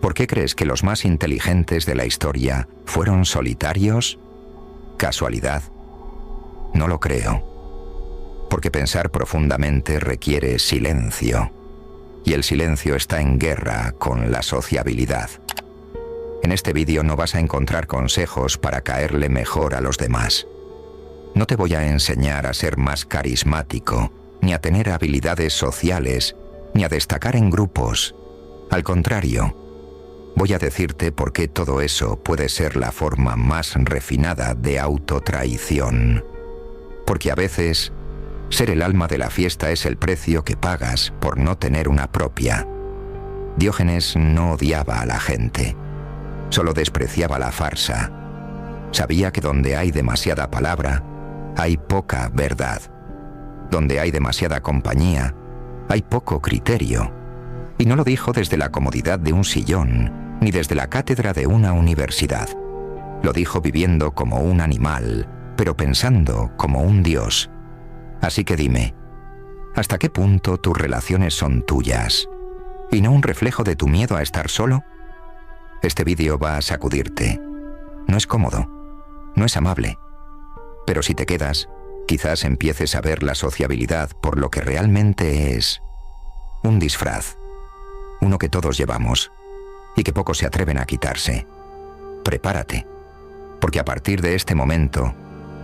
¿Por qué crees que los más inteligentes de la historia fueron solitarios? ¿Casualidad? No lo creo. Porque pensar profundamente requiere silencio. Y el silencio está en guerra con la sociabilidad. En este vídeo no vas a encontrar consejos para caerle mejor a los demás. No te voy a enseñar a ser más carismático, ni a tener habilidades sociales, ni a destacar en grupos. Al contrario, voy a decirte por qué todo eso puede ser la forma más refinada de autotraición. Porque a veces, ser el alma de la fiesta es el precio que pagas por no tener una propia. Diógenes no odiaba a la gente, solo despreciaba la farsa. Sabía que donde hay demasiada palabra, hay poca verdad. Donde hay demasiada compañía, hay poco criterio. Y no lo dijo desde la comodidad de un sillón, ni desde la cátedra de una universidad. Lo dijo viviendo como un animal, pero pensando como un dios. Así que dime, ¿hasta qué punto tus relaciones son tuyas y no un reflejo de tu miedo a estar solo? Este vídeo va a sacudirte. No es cómodo, no es amable. Pero si te quedas, quizás empieces a ver la sociabilidad por lo que realmente es: un disfraz. Uno que todos llevamos y que pocos se atreven a quitarse. Prepárate, porque a partir de este momento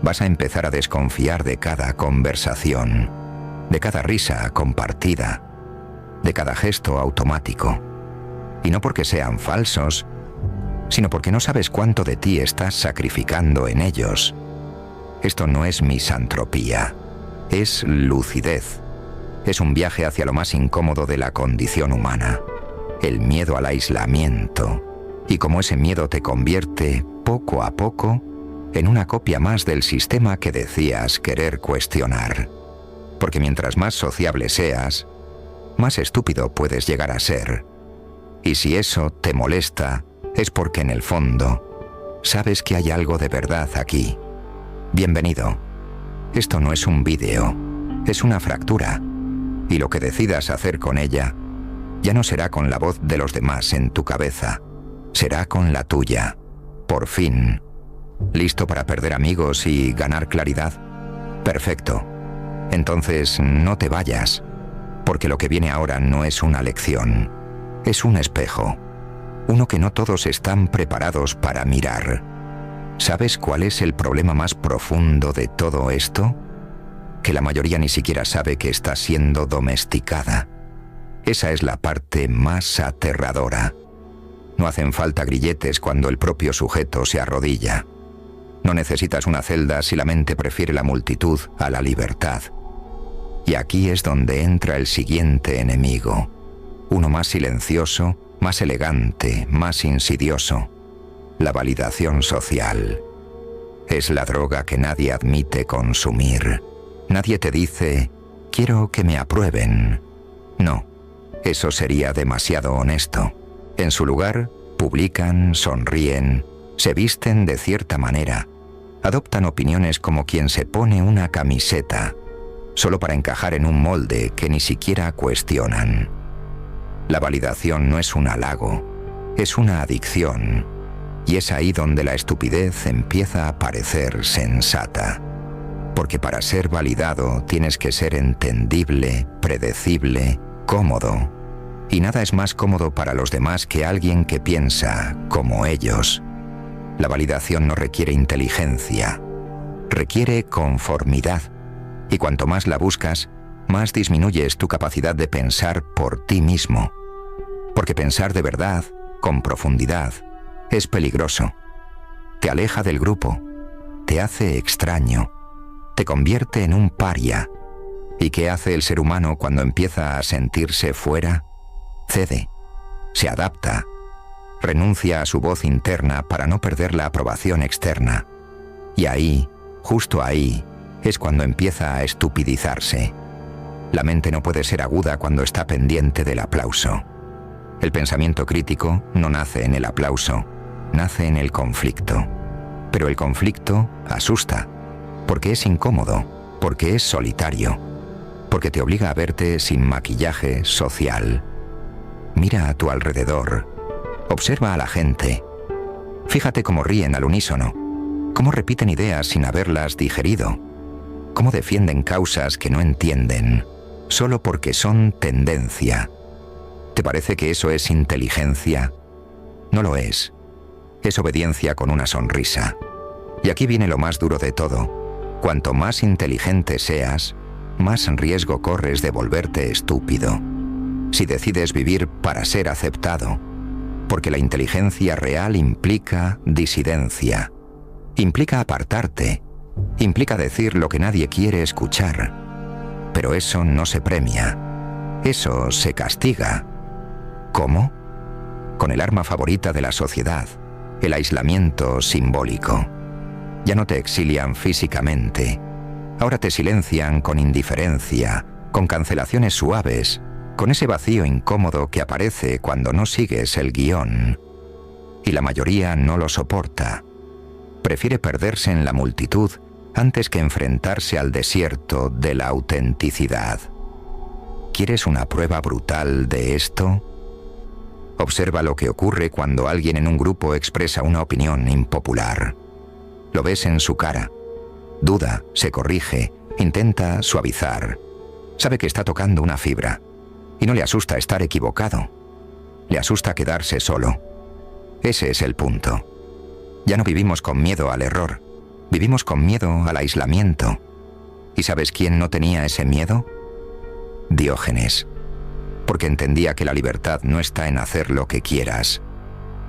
vas a empezar a desconfiar de cada conversación, de cada risa compartida, de cada gesto automático. Y no porque sean falsos, sino porque no sabes cuánto de ti estás sacrificando en ellos. Esto no es misantropía, es lucidez. Es un viaje hacia lo más incómodo de la condición humana, el miedo al aislamiento. Y como ese miedo te convierte, poco a poco, en una copia más del sistema que decías querer cuestionar. Porque mientras más sociable seas, más estúpido puedes llegar a ser. Y si eso te molesta, es porque en el fondo sabes que hay algo de verdad aquí. Bienvenido. Esto no es un vídeo, es una fractura. Y lo que decidas hacer con ella ya no será con la voz de los demás en tu cabeza, será con la tuya. Por fin. ¿Listo para perder amigos y ganar claridad? Perfecto. Entonces no te vayas, porque lo que viene ahora no es una lección, es un espejo, uno que no todos están preparados para mirar. ¿Sabes cuál es el problema más profundo de todo esto? Que la mayoría ni siquiera sabe que está siendo domesticada. Esa es la parte más aterradora. No hacen falta grilletes cuando el propio sujeto se arrodilla. No necesitas una celda si la mente prefiere la multitud a la libertad. Y aquí es donde entra el siguiente enemigo, uno más silencioso, más elegante, más insidioso: la validación social. Es la droga que nadie admite consumir. Nadie te dice, quiero que me aprueben. No, eso sería demasiado honesto. En su lugar, publican, sonríen, se visten de cierta manera, adoptan opiniones como quien se pone una camiseta, solo para encajar en un molde que ni siquiera cuestionan. La validación no es un halago, es una adicción, y es ahí donde la estupidez empieza a parecer sensata. Porque para ser validado tienes que ser entendible, predecible, cómodo. Y nada es más cómodo para los demás que alguien que piensa como ellos. La validación no requiere inteligencia, requiere conformidad. Y cuanto más la buscas, más disminuyes tu capacidad de pensar por ti mismo. Porque pensar de verdad, con profundidad, es peligroso. Te aleja del grupo, te hace extraño, te convierte en un paria. ¿Y qué hace el ser humano cuando empieza a sentirse fuera? Cede, se adapta, renuncia a su voz interna para no perder la aprobación externa. Y ahí, justo ahí, es cuando empieza a estupidizarse. La mente no puede ser aguda cuando está pendiente del aplauso. El pensamiento crítico no nace en el aplauso, nace en el conflicto. Pero el conflicto asusta, porque es incómodo, porque es solitario, porque te obliga a verte sin maquillaje social. Mira a tu alrededor, Observa a la gente. Fíjate cómo ríen al unísono, cómo repiten ideas sin haberlas digerido, cómo defienden causas que no entienden, solo porque son tendencia. ¿Te parece que eso es inteligencia? No lo es. Es obediencia con una sonrisa. Y aquí viene lo más duro de todo. Cuanto más inteligente seas, más riesgo corres de volverte estúpido. Si decides vivir para ser aceptado, porque la inteligencia real implica disidencia, implica apartarte, implica decir lo que nadie quiere escuchar. Pero eso no se premia, eso se castiga. ¿Cómo? Con el arma favorita de la sociedad, el aislamiento simbólico. Ya no te exilian físicamente, ahora te silencian con indiferencia, con cancelaciones suaves, con ese vacío incómodo que aparece cuando no sigues el guión. Y la mayoría no lo soporta. Prefiere perderse en la multitud antes que enfrentarse al desierto de la autenticidad. ¿Quieres una prueba brutal de esto? Observa lo que ocurre cuando alguien en un grupo expresa una opinión impopular. Lo ves en su cara. Duda, se corrige, intenta suavizar. Sabe que está tocando una fibra. Y no le asusta estar equivocado. Le asusta quedarse solo. Ese es el punto. Ya no vivimos con miedo al error. Vivimos con miedo al aislamiento. ¿Y sabes quién no tenía ese miedo? Diógenes. Porque entendía que la libertad no está en hacer lo que quieras,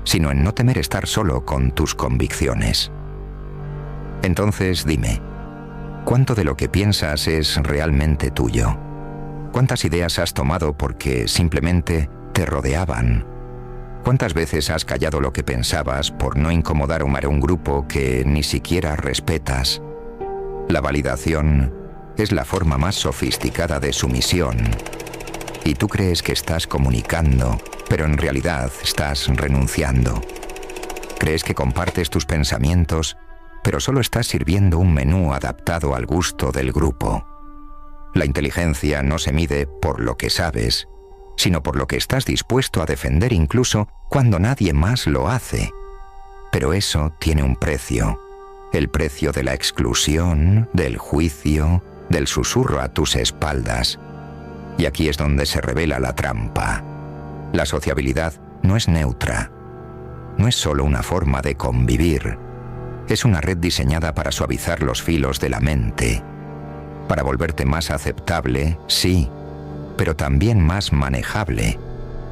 sino en no temer estar solo con tus convicciones. Entonces dime, ¿cuánto de lo que piensas es realmente tuyo? ¿Cuántas ideas has tomado porque simplemente te rodeaban? ¿Cuántas veces has callado lo que pensabas por no incomodar a un grupo que ni siquiera respetas? La validación es la forma más sofisticada de sumisión. Y tú crees que estás comunicando, pero en realidad estás renunciando. Crees que compartes tus pensamientos, pero solo estás sirviendo un menú adaptado al gusto del grupo. La inteligencia no se mide por lo que sabes, sino por lo que estás dispuesto a defender incluso cuando nadie más lo hace. Pero eso tiene un precio, el precio de la exclusión, del juicio, del susurro a tus espaldas. Y aquí es donde se revela la trampa. La sociabilidad no es neutra, no es solo una forma de convivir, es una red diseñada para suavizar los filos de la mente, para volverte más aceptable, sí, pero también más manejable.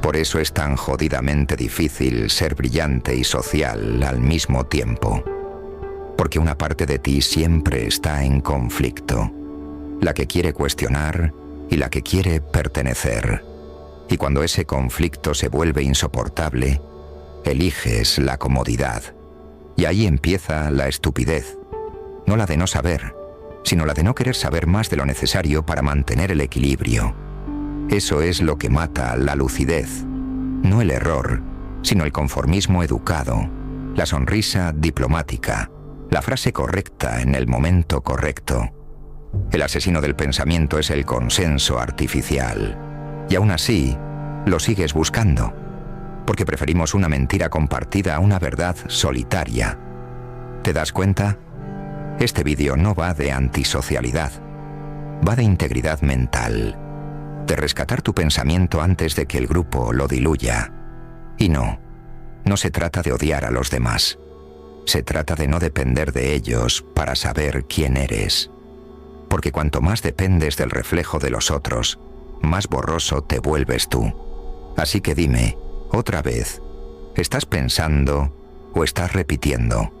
Por eso es tan jodidamente difícil ser brillante y social al mismo tiempo. Porque una parte de ti siempre está en conflicto, la que quiere cuestionar y la que quiere pertenecer. Y cuando ese conflicto se vuelve insoportable, eliges la comodidad. Y ahí empieza la estupidez, no la de no saber, sino la de no querer saber más de lo necesario para mantener el equilibrio. Eso es lo que mata la lucidez, no el error, sino el conformismo educado, la sonrisa diplomática, la frase correcta en el momento correcto. El asesino del pensamiento es el consenso artificial, y aún así lo sigues buscando, porque preferimos una mentira compartida a una verdad solitaria. ¿Te das cuenta? Este vídeo no va de antisocialidad, va de integridad mental, de rescatar tu pensamiento antes de que el grupo lo diluya. Y no se trata de odiar a los demás, se trata de no depender de ellos para saber quién eres. Porque cuanto más dependes del reflejo de los otros, más borroso te vuelves tú. Así que dime, otra vez, ¿estás pensando o estás repitiendo?